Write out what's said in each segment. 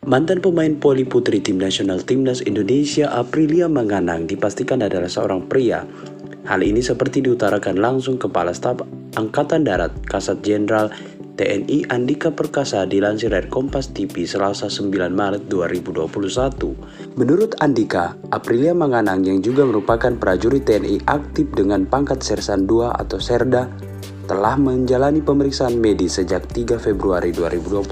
Mantan pemain voli putri tim nasional Timnas Indonesia Aprilia Manganang dipastikan adalah seorang pria. Hal ini seperti diutarakan langsung Kepala Staf Angkatan Darat Kasat Jenderal TNI Andika Perkasa dilansir dari Kompas TV Selasa 9 Maret 2021. Menurut Andika, Aprilia Manganang yang juga merupakan prajurit TNI aktif dengan pangkat Sersan II atau Serda telah menjalani pemeriksaan medis sejak 3 Februari 2021.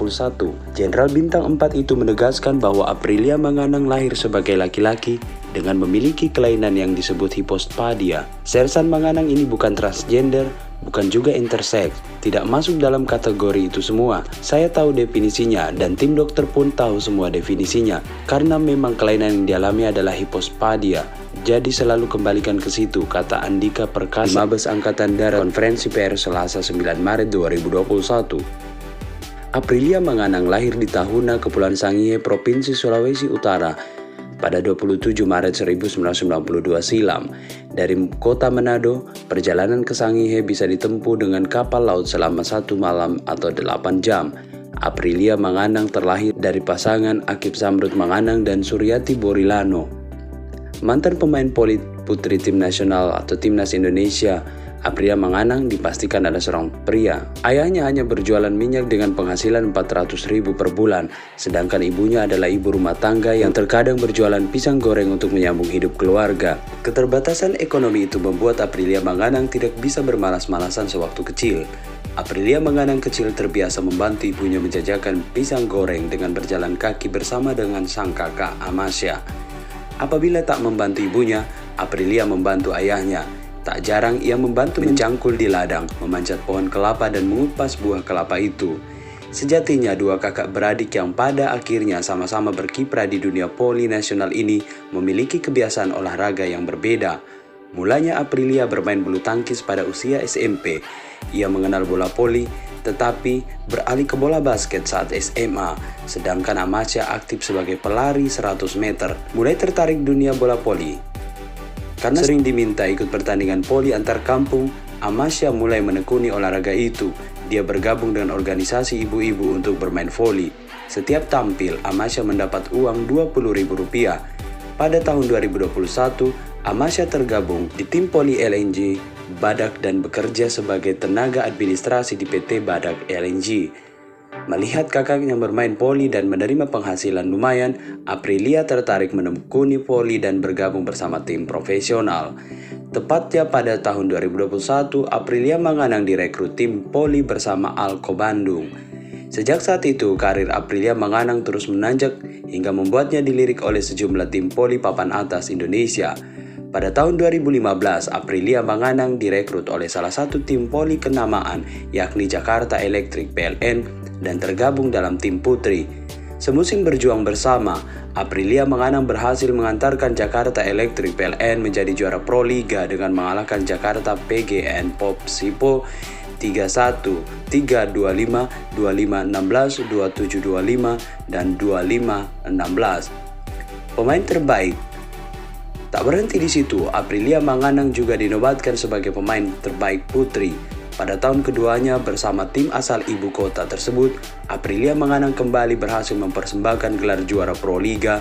Jenderal Bintang 4 itu menegaskan bahwa Aprilia Manganang lahir sebagai laki-laki dengan memiliki kelainan yang disebut hipospadia. Sersan Manganang ini bukan transgender, bukan juga intersex, tidak masuk dalam kategori itu semua. Saya tahu definisinya dan tim dokter pun tahu semua definisinya, karena memang kelainan yang dialami adalah hipospadia. Jadi selalu kembalikan ke situ, kata Andika Perkasa, Mabes Angkatan Darat, konferensi pers Selasa 9 Maret 2021. Aprilia Manganang lahir di Tahuna, Kepulauan Sangihe, Provinsi Sulawesi Utara pada 27 Maret 1992 silam. Dari kota Manado, perjalanan ke Sangihe bisa ditempuh dengan kapal laut selama 1 malam atau 8 jam. Aprilia Manganang terlahir dari pasangan Akip Samrut Manganang dan Suryati Borilano. Mantan pemain voli putri tim nasional atau Timnas Indonesia, Aprilia Manganang dipastikan adalah seorang pria. Ayahnya hanya berjualan minyak dengan penghasilan 400.000 per bulan, sedangkan ibunya adalah ibu rumah tangga yang terkadang berjualan pisang goreng untuk menyambung hidup keluarga. Keterbatasan ekonomi itu membuat Aprilia Manganang tidak bisa bermalas-malasan sewaktu kecil. Aprilia Manganang kecil terbiasa membantu ibunya menjajakan pisang goreng dengan berjalan kaki bersama dengan sang kakak Amasya. Apabila tak membantu ibunya, Aprilia membantu ayahnya. Tak jarang ia membantu mencangkul di ladang, memanjat pohon kelapa dan mengupas buah kelapa itu. Sejatinya dua kakak beradik yang pada akhirnya sama-sama berkiprah di dunia voli nasional ini memiliki kebiasaan olahraga yang berbeda. Mulanya Aprilia bermain bulu tangkis pada usia SMP. Ia mengenal bola voli, tetapi beralih ke bola basket saat SMA, sedangkan Amasya aktif sebagai pelari 100 meter. Mulai tertarik dunia bola voli. Karena sering diminta ikut pertandingan voli antar kampung, Amasya mulai menekuni olahraga itu. Dia bergabung dengan organisasi ibu-ibu untuk bermain voli. Setiap tampil, Amasya mendapat uang Rp20.000. Pada tahun 2021, Amasya tergabung di tim voli LNG Badak dan bekerja sebagai tenaga administrasi di PT Badak LNG. Melihat kakaknya bermain voli dan menerima penghasilan lumayan, Aprilia tertarik menekuni voli dan bergabung bersama tim profesional. Tepatnya pada tahun 2021, Aprilia Manganang direkrut tim voli bersama Alko Bandung. Sejak saat itu, karir Aprilia Manganang terus menanjak hingga membuatnya dilirik oleh sejumlah tim voli papan atas Indonesia. Pada tahun 2015, Aprilia Manganang direkrut oleh salah satu tim voli kenamaan, yakni Jakarta Electric PLN, dan tergabung dalam tim putri. Semusim berjuang bersama, Aprilia Manganang berhasil mengantarkan Jakarta Electric PLN menjadi juara Pro Liga dengan mengalahkan Jakarta PGN Pop Sipo 3-1, 3-25, 25-16, 27-25, dan 25-16. Pemain terbaik. Tak berhenti di situ, Aprilia Manganang juga dinobatkan sebagai pemain terbaik putri. Pada tahun keduanya bersama tim asal ibu kota tersebut, Aprilia Manganang kembali berhasil mempersembahkan gelar juara Pro Liga,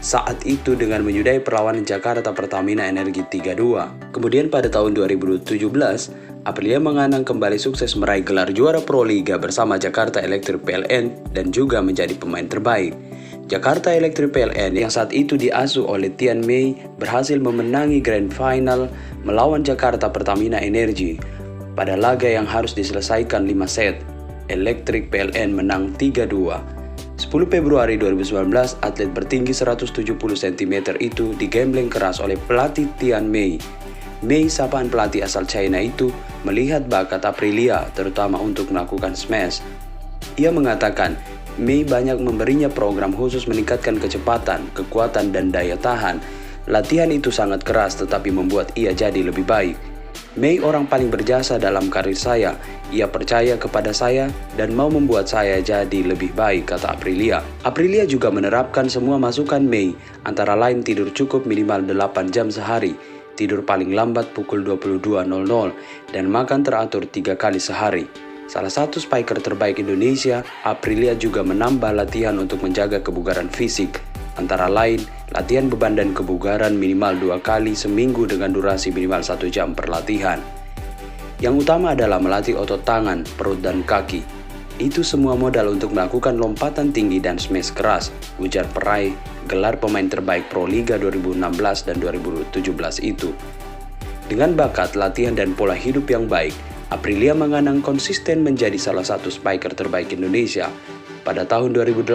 saat itu dengan menyudahi perlawanan Jakarta Pertamina Energi 3-2. Kemudian pada tahun 2017, Aprilia Manganang kembali sukses meraih gelar juara Pro Liga bersama Jakarta Electric PLN dan juga menjadi pemain terbaik. Jakarta Electric PLN yang saat itu diasuh oleh Tian Mei berhasil memenangi Grand Final melawan Jakarta Pertamina Energi. Pada laga yang harus diselesaikan 5 set, Electric PLN menang 3-2. 10 Februari 2019, atlet bertinggi 170 cm itu digembleng keras oleh pelatih Tian Mei. Mei, sapaan pelatih asal China itu, melihat bakat Aprilia terutama untuk melakukan smash. Ia mengatakan, Mei banyak memberinya program khusus meningkatkan kecepatan, kekuatan, dan daya tahan. Latihan itu sangat keras tetapi membuat ia jadi lebih baik. Mei orang paling berjasa dalam karir saya. Ia percaya kepada saya dan mau membuat saya jadi lebih baik, kata Aprilia. Aprilia juga menerapkan semua masukan Mei, antara lain tidur cukup minimal 8 jam sehari, tidur paling lambat pukul 22.00, dan makan teratur 3 kali sehari. Salah satu spiker terbaik Indonesia, Aprilia juga menambah latihan untuk menjaga kebugaran fisik. Antara lain, latihan beban dan kebugaran minimal 2 kali seminggu dengan durasi minimal 1 jam per latihan. Yang utama adalah melatih otot tangan, perut, dan kaki. Itu semua modal untuk melakukan lompatan tinggi dan smash keras, ujar peraih gelar pemain terbaik Pro Liga 2016 dan 2017 itu. Dengan bakat, latihan, dan pola hidup yang baik, Aprilia Manganang konsisten menjadi salah satu spiker terbaik Indonesia. Pada tahun 2018,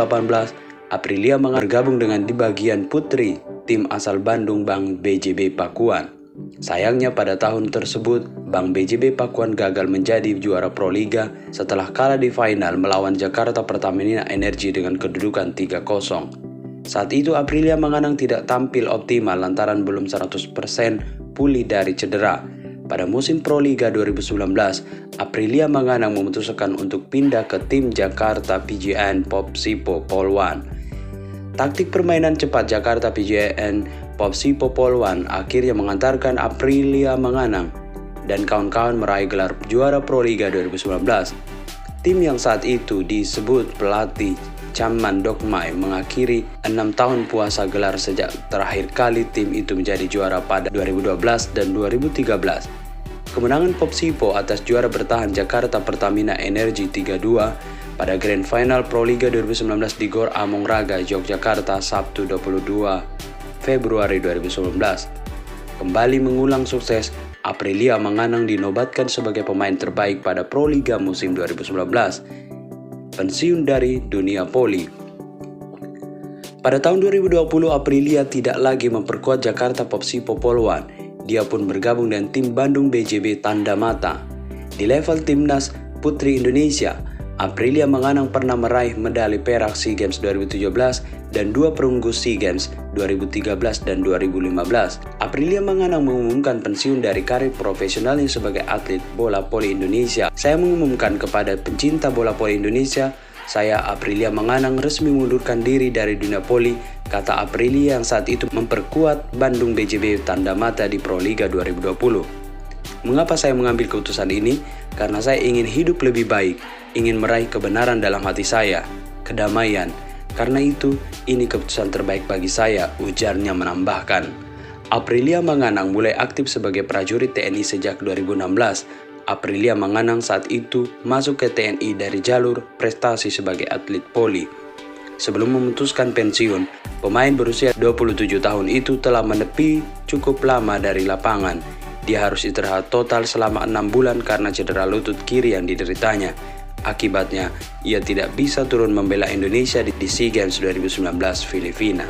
Aprilia bergabung dengan di bagian putri tim asal Bandung Bank BJB Pakuan. Sayangnya pada tahun tersebut, Bank BJB Pakuan gagal menjadi juara Pro Liga setelah kalah di final melawan Jakarta Pertamina Energy dengan kedudukan 3-0. Saat itu Aprilia Manganang tidak tampil optimal lantaran belum 100% pulih dari cedera. Pada musim Pro Liga 2019, Aprilia Manganang memutuskan untuk pindah ke tim Jakarta PJN Popsipo Polwan. Taktik permainan cepat Jakarta PJN Popsipo Polwan akhirnya mengantarkan Aprilia Manganang dan kawan-kawan meraih gelar juara Pro Liga 2019. Tim yang saat itu disebut pelatih Caman Dokmai mengakhiri 6 tahun puasa gelar sejak terakhir kali tim itu menjadi juara pada 2012 dan 2013. Kemenangan Popsipo atas juara bertahan Jakarta Pertamina Energy 3-2 pada Grand Final Pro Liga 2019 di Gor Among Raga, Yogyakarta, Sabtu 22 Februari 2019. Kembali mengulang sukses, Aprilia Manganang dinobatkan sebagai pemain terbaik pada Pro Liga musim 2019. Pensiun dari dunia voli. Pada tahun 2020, Aprilia tidak lagi memperkuat Jakarta Popsipo Polwan. Dia pun bergabung dengan tim Bandung BJB Tanda Mata. Di level timnas putri Indonesia, Aprilia Manganang pernah meraih medali perak SEA Games 2017 dan 2 perunggu SEA Games 2013 dan 2015. Aprilia Manganang mengumumkan pensiun dari karir profesionalnya sebagai atlet bola voli Indonesia. Saya mengumumkan kepada pencinta bola voli Indonesia, saya Aprilia Manganang resmi mengundurkan diri dari dunia voli, kata Aprilia yang saat itu memperkuat Bandung BJB Tanda Mata di Pro Liga 2020. Mengapa saya mengambil keputusan ini? Karena saya ingin hidup lebih baik, ingin meraih kebenaran dalam hati saya, kedamaian. Karena itu, ini keputusan terbaik bagi saya, ujarnya menambahkan. Aprilia Manganang mulai aktif sebagai prajurit TNI sejak 2016. Aprilia Manganang saat itu masuk ke TNI dari jalur prestasi sebagai atlet voli. Sebelum memutuskan pensiun, pemain berusia 27 tahun itu telah menepi cukup lama dari lapangan. Dia harus istirahat total selama 6 bulan karena cedera lutut kiri yang dideritanya. Akibatnya, ia tidak bisa turun membela Indonesia di SEA Games 2019 Filipina.